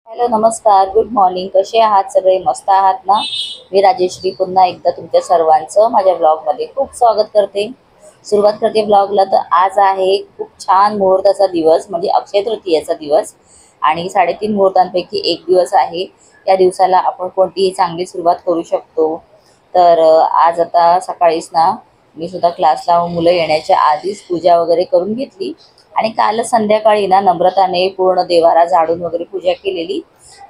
Hello नमस्कार, good morning. कसे आहात सगळे? मस्त आहात ना? मी राजेश्री पुन्हा एकदा तुमच्या सर्वांचं माझ्या ब्लॉगमध्ये खूप स्वागत करते. सुरुवात करते ब्लॉगला. तर आज आहे खूप छान मुहूर्ताचा दिवस, म्हणजे अक्षय तृतीयेचा दिवस आणि 3.5 मुहूर्तांपैकी एक दिवस आहे. या दिवसाला आपण कोणतीही चांगली सुरुवात करू शकतो. तर आज आता सकाळीच ना मी सुद्धा क्लासला मुलं येण्याच्या आधीच पूजा वगैरे करून घेतली आणि काल संध्याकाळी ना नम्रताने पूर्ण देवारा झाडून वगैरे पूजा केलेली.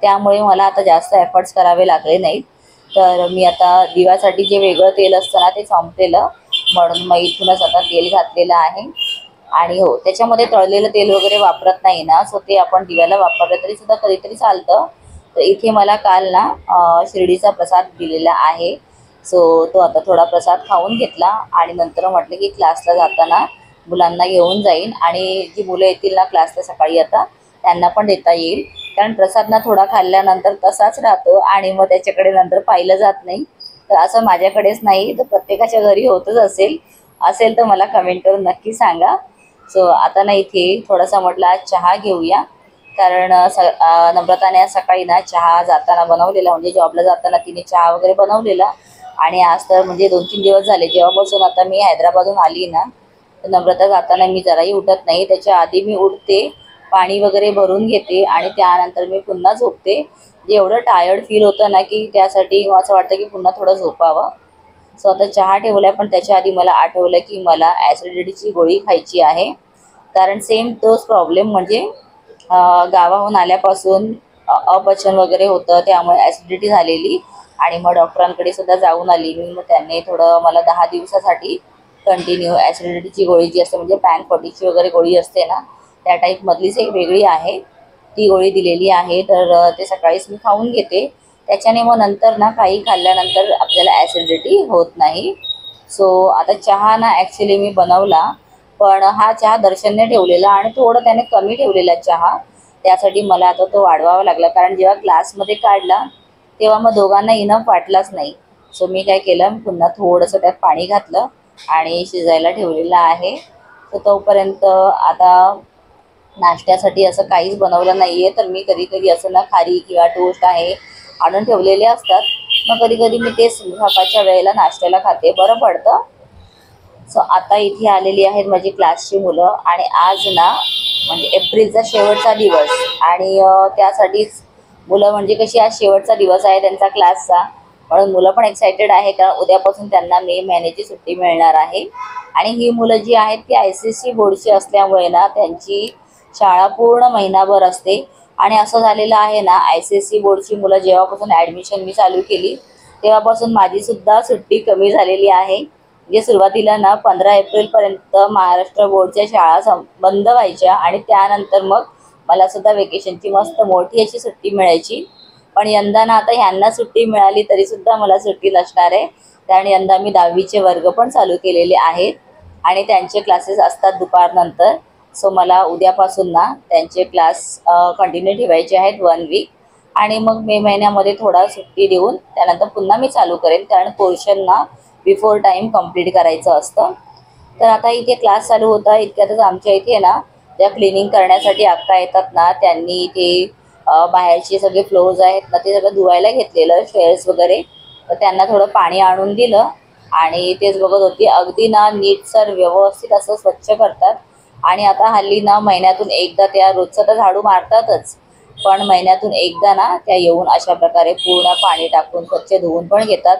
त्यामुळे मला आता जास्त एफर्ट्स करावे लागले नाहीत. तर मी आता दिव्यासाठी जे वेगळं तेल असतं ना ते संपलेलं, म्हणून मग इथूनच आता तेल घातलेलं आहे. आणि हो, त्याच्यामध्ये तळलेलं तेल वगैरे वापरत नाही ना, सो ते आपण दिव्याला वापरलं तरी सुद्धा कधीतरी चालतं. तर इथे मला काल ना शिर्डीचा प्रसाद दिलेला आहे. सो तो आता थोडा प्रसाद खाऊन घेतला आणि नंतर म्हटलं की क्लासला जाताना मुलांना घेऊन जाईन आणि जी मुलं येतील ना क्लासला सकाळी आता त्यांना पण देता येईल. कारण प्रसाद ना थोडा खाल्ल्यानंतर तसाच राहतो आणि मग त्याच्याकडे नंतर पाहिलं जात नाही. तर असं माझ्याकडेच नाही, तर प्रत्येकाच्या घरी होतच असेल. असेल तर मला कमेंट करून नक्की सांगा. सो आता ना इथे थोडासा म्हटलं आज चहा घेऊया. कारण नम्रताने आज सकाळी ना चहा जाताना बनवलेला, म्हणजे जॉबला जाताना तिने चहा वगैरे बनवलेला. आणि आज तर म्हणजे 2-3 दिवस झाले जेव्हापासून आता मी हैदराबादहून आली ना, तर नम्रता जाताना मी जराही उठत नाही. त्याच्या आधी मी उठते, पाणी वगैरे भरून घेते आणि त्यानंतर मी पुन्हा झोपते. जे एवढं टायर्ड फील होतं ना की त्यासाठी असं वाटतं की पुन्हा थोडं झोपावं. सो आता चहा ठेवला, पण त्याच्या आधी मला आठवलं की मला ॲसिडिटीची गोळी खायची आहे. कारण सेम तोच प्रॉब्लेम, म्हणजे गावाहून आल्यापासून अपचन वगैरे होतं, त्यामुळे ॲसिडिटी झालेली. आणि मग डॉक्टरांकडे सुद्धा जाऊन आली मी. मग त्यांनी थोडं मला 10 दिवसासाठी कंटिन्यू ॲसिडिटीची गोळी जी असते, म्हणजे पॅन 40ची वगैरे गोळी असते ना त्या टाईपमधलीच एक वेगळी आहे, ती गोळी दिलेली आहे. तर ते सकाळीच मी खाऊन घेते. त्याच्याने मग नंतर ना काही खाल्ल्यानंतर आपल्याला ॲसिडिटी होत नाही. सो आता चहा ना ॲक्च्युली मी बनवला, पण हा चहा दर्शनने ठेवलेला आणि थोडं त्याने कमी ठेवलेला चहा. त्यासाठी मला आता तो वाढवावा लागला, कारण जेव्हा ग्लासमध्ये काढला तेव्हा मग दोघांना इनफ वाटलाच नाही. सो मी काय केलं, पुन्हा थोडंसं त्यात पाणी घातलं आणि शिजायला ठेवलेलं आहे. तर तोपर्यंत आता नाश्त्यासाठी असं काहीच बनवलं नाही आहे. तर मी कधी कधी असं ना खारी किंवा टोस्ट आहे आणून ठेवलेले असतात. मग कधी कधी मी तेच सकाळच्या वेळेला नाश्त्याला खाते, बरं पडतं. सो आता इथे आलेली आहेत माझी क्लासची मुलं आणि आज ना म्हणजे एप्रिलचा शेवटचा दिवस आणि त्यासाठीच मुलं, म्हणजे कशी आज शेवटचा दिवस आहे त्यांचा क्लासचा, म्हणून मुलं पण एक्सायटेड आहे का उद्यापासून त्यांना मे महिन्याची सुट्टी मिळणार आहे. आणि ही मुलं जी आहेत ती ICSE बोर्डची असल्यामुळे ना त्यांची शाळा पूर्ण महिनाभर असते. आणि असं झालेलं आहे ना, ICSE बोर्डची मुलं जेव्हापासून ॲडमिशन मी चालू केली तेव्हापासून माझीसुद्धा सुट्टी कमी झालेली आहे. म्हणजे सुरुवातीला ना 15 एप्रिलपर्यंत महाराष्ट्र बोर्डच्या शाळा बंद व्हायच्या आणि त्यानंतर मग मला सुद्धा वेकेशनची मस्त मोठी अशी सुट्टी मिळायची. पण यंदा ना आता ह्यांना सुट्टी मिळाली तरीसुद्धा मला सुट्टी नसणार आहे. कारण यंदा मी 10वीचे वर्ग पण चालू केलेले आहेत आणि त्यांचे क्लासेस असतात दुपारनंतर. सो मला उद्यापासून ना त्यांचे क्लास कंटिन्यू ठेवायचे आहेत 1 वीक. आणि मग मे महिन्यामध्ये थोडा सुट्टी देऊन त्यानंतर पुन्हा मी चालू करेन, कारण पोर्शन ना बिफोर टाईम कंप्लीट करायचं असतं. तर आता इथे क्लास चालू होता, इतक्यातच आमच्या इथे ना ज्या क्लिनिंग करण्यासाठी अक्का येतात ना त्यांनी इथे बाहेरचे सगळे फ्लोर्स आहेत ना ते सगळं धुवायला घेतलेलं, चेअर्स वगैरे. तर त्यांना थोडं पाणी आणून दिलं आणि तेच बघत होती. अगदी ना नीटसर व्यवस्थित असं स्वच्छ करतात. आणि आता हल्ली ना महिन्यातून एकदा त्या, रोजचं तर झाडू मारतातच, पण महिन्यातून एकदा ना त्या येऊन अशा प्रकारे पूर्ण पाणी टाकून स्वच्छ धुवून पण घेतात.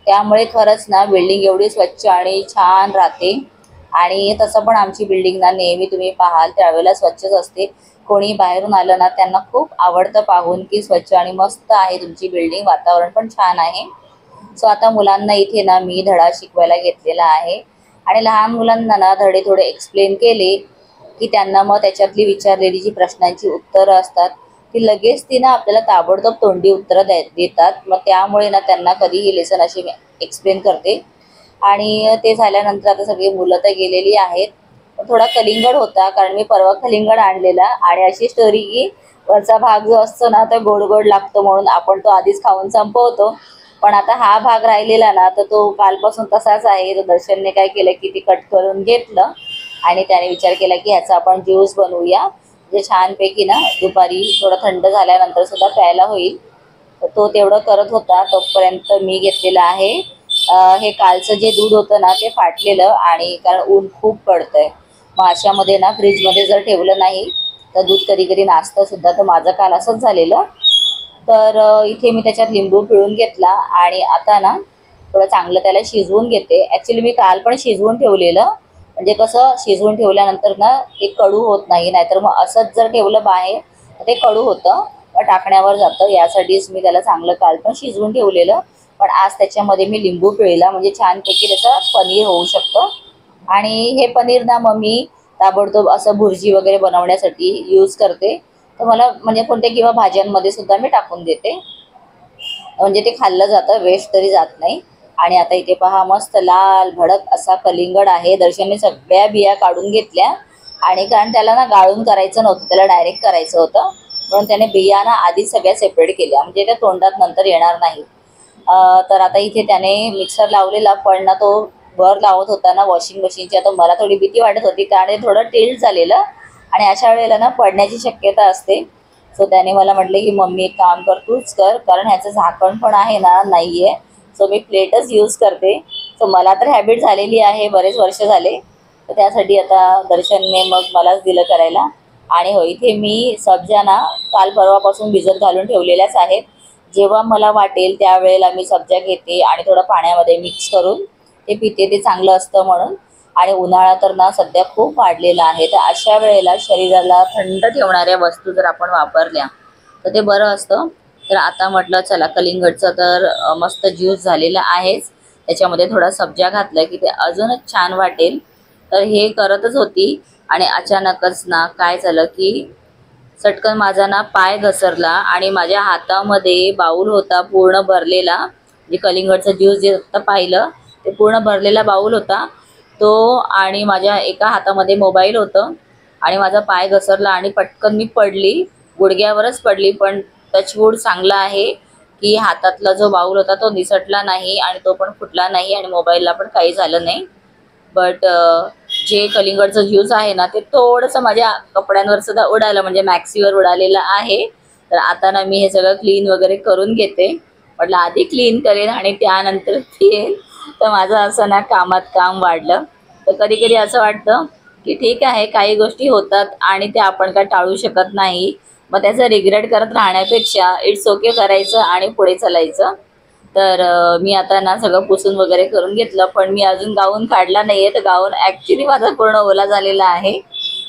त्यामुळे खरंच ना बिल्डिंग एवढी स्वच्छ आणि छान राहते. आणि तसं पण आमची बिल्डिंग ना नेहमी तुम्ही पाहाल त्यावेळेला स्वच्छच असते. कोणी बाहेरून आलं ना त्यांना खूप आवडतं पाहून की स्वच्छ आणि मस्त आहे तुमची बिल्डिंग, वातावरण पण छान आहे. सो आता मुलांना इथे ना मी धडा शिकवायला घेतलेला आहे आणि लहान मुलांना ना धडे थोडे एक्सप्लेन केले की त्यांना मग त्याच्यातली विचारलेली जी प्रश्नांची उत्तरं असतात ती लगेच ती ना आपल्याला ताबडतोब तोंडी उत्तरं देतात. मग त्यामुळे ना त्यांना कधीही लेसन अशी एक्सप्लेन करते. आणि ते झाल्यानंतर आता सगळी मुलं तर गेलेली आहेत. थोडा कलिंगड होता, कारण मी परवा कलिंगड आणलेला आणि अशी स्टोरी की वरचा भाग जो असतो ना तो गोड गोड लागतो म्हणून आपण तो आधीच खाऊन संपवतो. पण आता हा भाग राहिलेला ना तर तो कालपासून तसाच आहे. तर दर्शनने काय केलं की ती कट करून घेतलं आणि त्याने विचार केला की ह्याचा आपण ज्यूस बनवूया. म्हणजे छानपैकी ना दुपारी थोडं थंड झाल्यानंतर सुद्धा प्यायला होईल. तर तो तेवढं करत होता. तोपर्यंत मी घेतलेलं आहे हे कालचं जे दूध होतं ना ते फाटलेलं, आणि कारण ऊन खूप पडतंय. मग अशामध्ये ना फ्रीजमध्ये जर ठेवलं नाही तर दूध कधी कधी नासतं सुद्धा. तर माझं काल असंच झालेलं. तर इथे मी त्याच्यात लिंबू पिळून घेतला आणि आता ना थोडं चांगलं त्याला शिजवून घेते. ॲक्च्युली मी काल पण शिजवून ठेवलेलं, म्हणजे कसं शिजवून ठेवल्यानंतर ना ते कडू होत नाही. नाहीतर मग असंच जर ठेवलं बाहेर तर ते कडू होतं, मग टाकण्यावर जातं. यासाठीच मी त्याला चांगलं काल पण शिजवून ठेवलेलं. पण आज त्याच्यामध्ये मी लिंबू पिळला, म्हणजे छानपैकी त्याचं पनीर होऊ शकतं. आणि हे पनीर ना मग मी ताबडतोब असं भुर्जी वगैरे बनवण्यासाठी यूज करते. तर मला म्हणजे कोणत्या किंवा भाज्यांमध्ये सुद्धा मी टाकून देते, म्हणजे ते खाल्लं जातं, वेस्ट तरी जात नाही. आणि आता इथे पहा मस्त लाल भडक असा कलिंगड आहे. दर्शनने सगळ्या बिया काढून घेतल्या, आणि कारण त्याला ना गाळून करायचं नव्हतं, त्याला डायरेक्ट करायचं होतं. म्हणून त्याने बिया ना आधीच सगळ्या सेपरेट केल्या, म्हणजे त्या तोंडात नंतर येणार नाही. तर आता इथे त्याने मिक्सर लावलेला, पण ना तो वर लावत होता ना वॉशिंग मशीनच्या, तर मला थोडी भीती वाटत होती कारण ते थोडं टिल्ट झालेलं, आणि अशा वेळेला ना पडण्याची शक्यता असते. सो त्याने मला म्हटले की मम्मी एक काम कर, तूच कर, कारण ह्याचं झाकण पण आहे ना नाही आहे. सो मी प्लेटच यूज करते. सो मला तर हॅबिट झालेली आहे, बरेच वर्ष झाले. तर त्यासाठी आता दर्शनने मग मलाच दिलं करायला. आणि हो, इथे मी सब्जा ना काल परवापासून भिजत घालून ठेवलेल्याच आहेत. जेव्हा मला वाटेल त्यावेळेला मी सब्जा घेते आणि थोडं पाण्यामध्ये मिक्स करून ते पिते, ते चांगलं असतं म्हणून. आणि उन्हाळा तर ना सध्या खूप वाढलेला आहे, तर अशा वेळेला शरीराला थंड ठेवणाऱ्या वस्तू जर आपण वापरल्या तर ते बरं असतं. तर आता म्हटलं चला कलिंगडचं तर मस्त ज्यूस झालेलं आहेच, त्याच्यामध्ये थोडा सब्जा घातला की ते अजूनच छान वाटेल. तर हे करतच होती, आणि अचानकच ना काय झालं की चटकन माझा ना पाय घसरला, आणि माझ्या हातामध्ये बाऊल होता पूर्ण भरलेला, म्हणजे कलिंगडचं ज्यूस जे आता पाहिलं ते पूर्ण भरलेला बाऊल होता तो, आणि माझ्या एका हातामध्ये मोबाईल होतं, आणि माझा पाय घसरला आणि पटकन मी पडली, गुडघ्यावरच पडली. पण टचवूड चांगला आहे की हातातला जो बाऊल होता तो निसटला नाही, आणि तो पण फुटला नाही, आणि मोबाईलला पण काही झालं नाही. बट जे कलिंगडचं ज्यूस आहे ना ते थोडंसं माझ्या कपड्यांवर सुद्धा उडालं, म्हणजे मॅक्सीवर उडालेलं आहे. तर आता ना मी हे सगळं क्लीन वगैरे करून घेते. म्हटलं आधी क्लीन करेन आणि त्यानंतर पिईन. तर माझं असं ना कामात काम वाढलं. तर कधी कधी असं वाटतं की ठीक आहे, काही गोष्टी होतात आणि त्या आपण काय टाळू शकत नाही. मग त्याचं रिग्रेट करत राहण्यापेक्षा इट्स ओके करायचं आणि पुढे चालायचं. तर मी आता ना सगळं पुसून वगैरे करून घेतलं, पण मी अजून गाऊन काढला नाही आहे. तर गाऊन ॲक्च्युली माझा पूर्ण ओला झालेला आहे.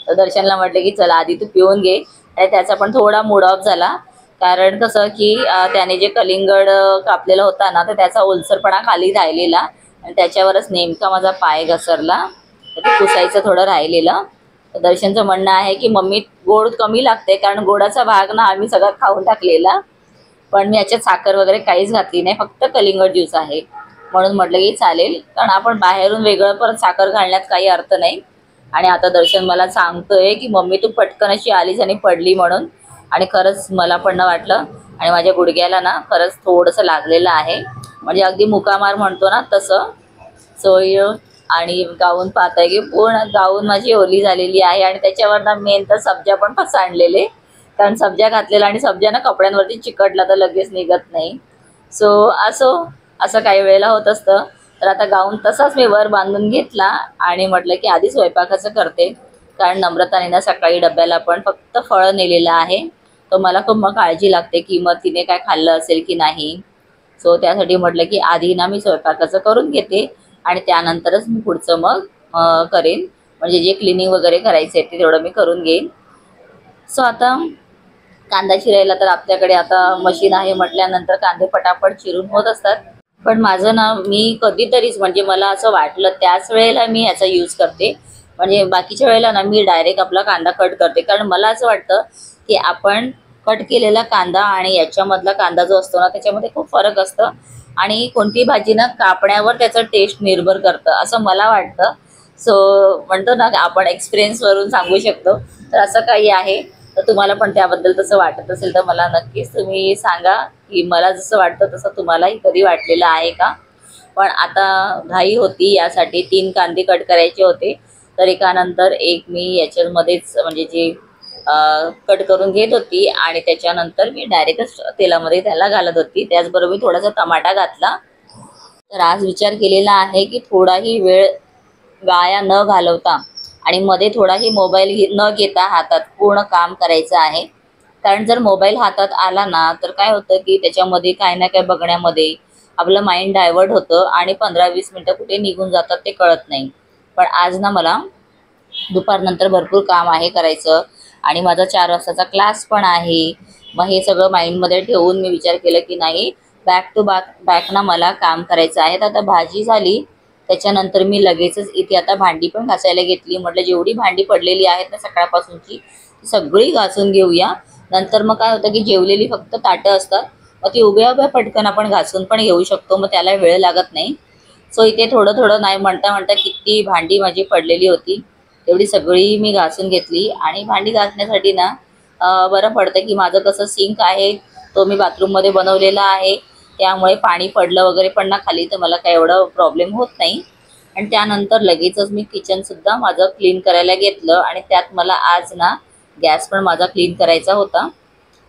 तर दर्शनला म्हटलं की चला आधी तू पिऊन घे. आणि त्याचा पण थोडा मूड ऑफ झाला, कारण कसं की त्याने जे कलिंगड कापलेला होता ना तर त्याचा ओलसरपणा खाली राहिलेला, आणि त्याच्यावरच नेमका माझा पाय घसरला. तर ते पुसायचं थोडं राहिलेलं. तर दर्शनचं म्हणणं आहे की मम्मी गोड कमी लागते, कारण गोडाचा भाग ना आम्ही सगळं खाऊन टाकलेला. पण मी याच्यात साखर वगैरे काहीच घातली नाही, फक्त कलिंगड ज्यूस आहे. म्हणून म्हटलं की चालेल, कारण आपण बाहेरून वेगळं परत साखर घालण्यात काही अर्थ नाही. आणि आता दर्शन मला सांगतोय की मम्मी तू पटकन अशी आलीस आणि पडली म्हणून. आणि खरंच मला पण वाटलं, आणि माझ्या गुडघ्याला ना खरंच थोडंसं लागलेलं आहे, म्हणजे अगदी मुकामार म्हणतो ना तसं. सो आणि गाऊन पाहताय की पूर्ण गाऊन माझी ओली झालेली आहे, आणि त्याच्यावर ना मेन तर सब्जा पण सांडलेले, कारण सब्जा घातलेला आणि सब्जा ना कपड्यांवरती चिकटला तर लगेच निघत नाही. सो असं काही वेळेला होत असतं. तर आता गाऊन तसाच मी वर बांधून घेतला, आणि म्हटलं की आधी स्वयंपाकाचं करते, कारण नम्रताने ना सकाळी डब्याला पण फक्त फळं नेलेलं आहे. तर मला खूप मग काळजी लागते की मग तिने काय खाल्लं असेल की नाही. सो त्यासाठी म्हटलं की आधी ना मी स्वयंपाकाचं करून घेते, आणि त्यानंतरच मी पुढचं मग करेन, म्हणजे जे क्लिनिंग वगैरे करायचं आहे ते तेवढं मी करून घेईन. सो आता कांदा चिरायला तर आपल्याकडे आता मशीन आहे म्हटल्यानंतर कांदे पटापट चिरून होत असतात. पण माझं ना मी कधीतरीच, म्हणजे मला असं वाटलं त्याच वेळेला मी ह्याचा यूज करते. म्हणजे बाकीच्या वेळेला ना मी डायरेक्ट आपला कांदा कट करते, कारण मला असं वाटतं की आपण कट केलेला कांदा आणि याच्यामधला कांदा जो असतो ना त्याच्यामध्ये खूप फरक असतं, आणि कोणती भाजी ना कापण्यावर त्याचं टेस्ट निर्भर करतं असं मला वाटतं. सो म्हणतो ना आपण एक्सपिरियन्सवरून सांगू शकतो. तर असं काही आहे. तर तुम्हाला पण त्याबद्दल तसं वाटत असेल तर मला नक्कीच तुम्ही सांगा की मला जसं वाटतं तसं तुम्हालाही कधी वाटलेलं आहे का. पण आता घाई होती, यासाठी 3 कांदे कट करायचे होते, तर एकानंतर एक मी याच्यामध्येच म्हणजे जे कट करून घेत होती आणि त्याच्यानंतर मी डायरेक्टच तेलामध्ये त्याला घालत होती. त्याचबरोबर थोडासा टमाटा घातला. तर आज विचार केलेला आहे की थोडाही वेळ वाया न घालवता आणि मध्ये थोडाही मोबाईल न घेता हातात पूर्ण काम करायचं आहे. कारण जर मोबाईल हातात आला ना तर काय होतं की त्याच्यामध्ये काय ना काय बघण्यामध्ये आपलं माइंड डायव्हर्ट होतं आणि 15-20 मिनटं कुठे निघून जातात ते कळत नाही. पण आज ना मला दुपारनंतर भरपूर काम आहे करायचं आणि माझा 4 वाजताचा क्लास पण आहे. मग हे सगळं माइंडमध्ये ठेवून मी विचार केला की नाही, बॅक टू बॅक ना मला काम करायचं आहे. तर आता भाजी झाली, त्याच्यानंतर मी लगेचच इथे आता भांडी पण घासायला घेतली. म्हटलं जेवढी भांडी पडलेली आहेत ना सकाळपासूनची ती सगळी घासून घेऊया. नंतर मग काय होतं की जेवलेली फक्त ताटं असतात, मग ती उभ्या उभ्या पटकन आपण घासून पण घेऊ शकतो, मग त्याला वेळ लागत नाही. सो इथे थोडं थोडं नाही म्हणता म्हणता किती भांडी माझी पडलेली होती तेवढी सगळी मी घासून घेतली. आणि भांडी घासण्यासाठी ना बरं पडतं की माझं कसं सिंक आहे तो मी बाथरूममध्ये बनवलेला आहे, त्यामुळे पाणी पडलं वगैरे पण ना खाली तर मला काही एवढं प्रॉब्लेम होत नाही. आणि त्यानंतर लगेचच मी किचनसुद्धा माझं क्लीन करायला घेतलं आणि त्यात मला आज ना गॅस पण माझा क्लीन करायचा होता.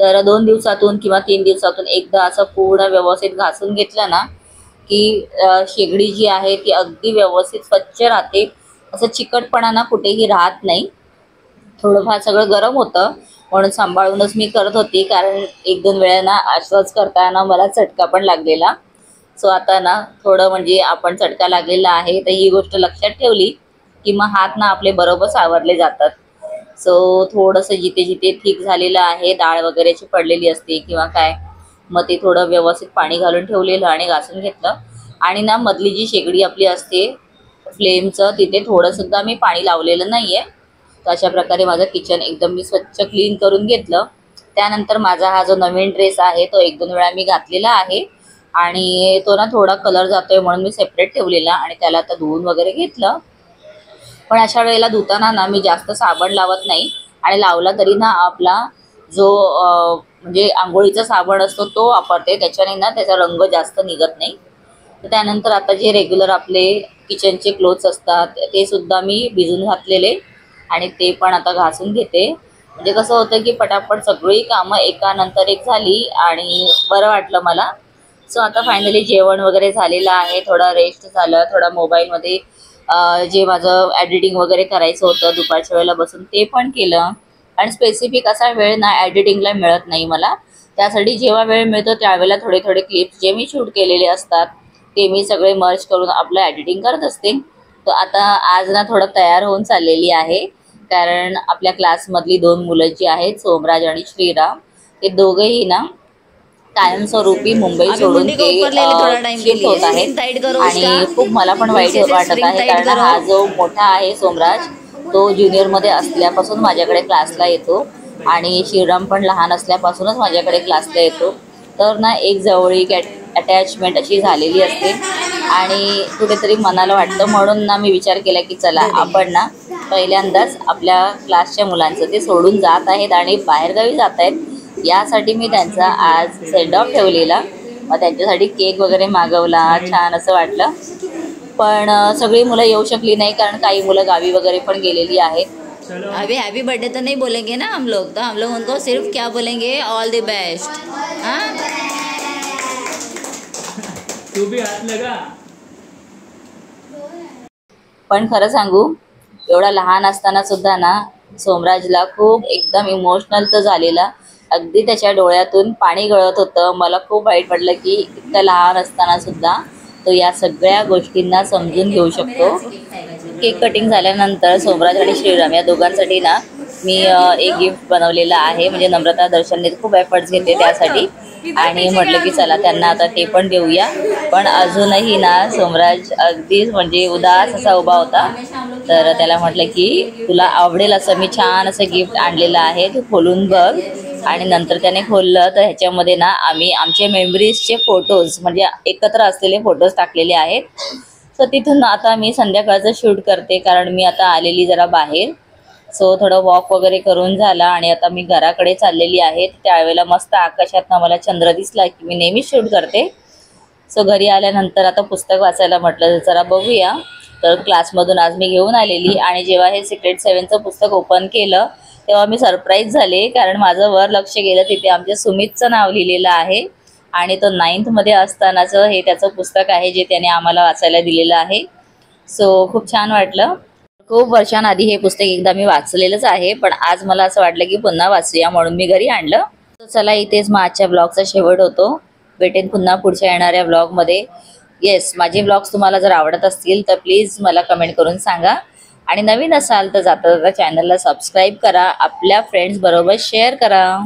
तर 2 दिवसातून किंवा 3 दिवसातून एकदा असं पूर्ण व्यवस्थित घासून घेतलं ना की शेगडी जी आहे ती अगदी व्यवस्थित स्वच्छ राहते. असं चिकटपणा ना कुठेही राहत नाही. थोडंफार सगळं गरम होतं म्हणून सांभाळूनच मी करत होती, कारण 1-2 वेळा ना असंच करताना मला चटका पण लागलेला. सो आता ना थोडं म्हणजे आपण चटका लागलेला आहे तर ही गोष्ट लक्षात ठेवली की मग हात ना आपले बरोबर सावरले जातात. सो थोडंसं जिथे जिथे ठीक झालेलं आहे, डाळ वगैरेची पडलेली असते किंवा काय, मग ते थोडं व्यवस्थित पाणी घालून ठेवलेलं आणि घासून घेतलं. आणि ना मधली जी शेगडी आपली असते फ्लेमचं तिथे थोडंसुद्धा मी पाणी लावलेलं नाही आहे. तर अशा प्रकारे माझं किचन एकदम मी स्वच्छ क्लीन करून घेतलं. त्यानंतर माझा हा जो नवीन ड्रेस आहे तो 1-2 वेळा मी घातलेला आहे आणि तो ना थोडा कलर जातोय म्हणून मी सेपरेट ठेवलेला आणि त्याला आता धुवून वगैरे घेतलं. पण अशा वेळेला धुताना ना मी जास्त साबण लावत नाही आणि लावला तरी ना आपला जो म्हणजे आंघोळीचा साबण असतो तो वापरते, त्याच्याने ना त्याचा रंग जास्त निघत नाही. तर त्यानंतर आता जे रेग्युलर आपले किचनचे क्लोथ्स असतात ते सुद्धा मी भिजून घातलेले आणि ते पण आता घासून घेते. म्हणजे कसं होतं की पटापट सगळी कामं एकानंतर एक झाली आणि बरं वाटलं मला. सो आता फायनली जेवण वगैरे झालेलं आहे, थोडा रेस्ट झालं, थोडा मोबाईलमध्ये जे माझं एडिटिंग वगैरे करायचं होतं दुपारच्या वेळेला बसून ते पण केलं. आणि स्पेसिफिक असा वेळ ना एडिटिंगला मिळत नाही मला, त्यासाठी जेव्हा वेळ मिळतो त्यावेळेला थोडे थोडे क्लिप्स जे मी शूट केलेले असतात ते मी सगळे मर्ज करून आपलं एडिटिंग करत असते. तर आता आज ना थोडं तयार होऊन चाललेली आहे, कारण आपल्या क्लासमधली 2 मुलं जी आहेत सोमराज आणि श्रीराम, ते दोघेही ना कायमस्वरूपी मुंबई सोडून ते शिफ्ट होत आहेत. आणि खूप मला पण वाईट वाटत आहे, कारण हा जो मोठा आहे सोमराज तो ज्युनियरमध्ये असल्यापासून माझ्याकडे क्लासला येतो आणि श्रीराम पण लहान असल्यापासूनच माझ्याकडे क्लासला येतो. तर ना एक जवळीक अटॅचमेंट अशी झालेली असते आणि कुठेतरी मनाला वाटतं. म्हणून ना मी विचार केला की चला आपण ना पहिल्यांदाच आपल्या क्लासच्या मुलांचं ते सोडून जात आहेत आणि बाहेरगावी जात आहेत, यासाठी मी त्यांचा आज सेंड ऑफ ठेवलेला. मग त्यांच्यासाठी केक वगैरे मागवला, छान असं वाटलं. पण सगळी मुलं येऊ शकली नाही, कारण काही मुलं गावी वगैरे पण गेलेली आहेत. अभी हैप्पी बर्थडे तो नहीं बोलेंगे ना हम लोग, तो हम लोग उनको सिर्फ क्या बोलेंगे, ऑल द बेस्ट. हाँ तू भी हाथ लगा. पण खरं सांगू, एवढा लहान असताना सुद्धा ना सोमराजला खूप एकदम इमोशनल तर झालेला, अगदी त्याच्या डोळ्यातून पाणी गळत होतं. मला खूप वाईट वाटलं की इतकं लहान असताना सुद्धा तो या सगळ्या गोष्टींना समजून घेऊ शकतो. केक कटिंग झाल्यानंतर सोमराज आणि श्रीराम या दोघांसाठी ना मी एक गिफ्ट बनवलेलं आहे. म्हणजे नम्रता दर्शनने खूप एफर्ट्स घेतले त्यासाठी आणि म्हटलं की चला त्यांना आता ते पण देऊया. पण अजूनही ना सोमराज अगदीच म्हणजे उदास असा उभा होता. तर त्याला म्हटलं की तुला आवडेल असं मी छान असं गिफ्ट आणलेलं आहे, तू खोलून बघ. आणि नंतर त्याने खोललं तर ह्याच्यामध्ये ना आम्ही आमचे मेमरीजचे फोटोज म्हणजे एकत्र असलेले फोटोज टाकलेले आहेत. सो तिथून आता मी संध्याकाळचं शूट करते, कारण मी आता आलेली जरा बाहेर. सो थोडं वॉक वगैरे करून झाला आणि आता मी घराकडे चाललेली आहे. त्यावेळेला मस्त आकाशात मला चंद्र दिसला की मी नेहमी शूट करते. सो घरी आल्यानंतर आता पुस्तक वाचायला म्हटलं जरा बघूया. तर क्लासमधून आज मी घेऊन आलेली आणि जेव्हा हे सिक्रेट 7चं पुस्तक ओपन केलं तेव्हा मी सरप्राईज झाले, कारण माझं वर लक्ष गेलं तिथे आमच्या सुमितचं नाव लिहिलेलं आहे आणि तो 9th मध्ये असतानाचं हे त्याचं पुस्तक आहे जे त्याने आम्हाला वाचायला दिलेलं आहे. सो खूप छान वाटलं. खूप वर्षांआधी हे पुस्तक एकदा मी वाचलेलंच आहे, पण आज मला असं वाटलं की पुन्हा वाचूया म्हणून मी घरी आणलं. तर चला, इथेच मग आजच्या ब्लॉगचा शेवट होतो. भेटेन पुन्हा पुढच्या येणाऱ्या ब्लॉगमध्ये. येस, माझे ब्लॉग्स तुम्हाला जर आवडत असतील तर प्लीज मला कमेंट करून सांगा आणि नवीन असाल तर जाता जाता चॅनलला सबस्क्राईब करा, आपल्या फ्रेंड्स बरोबर शेअर करा.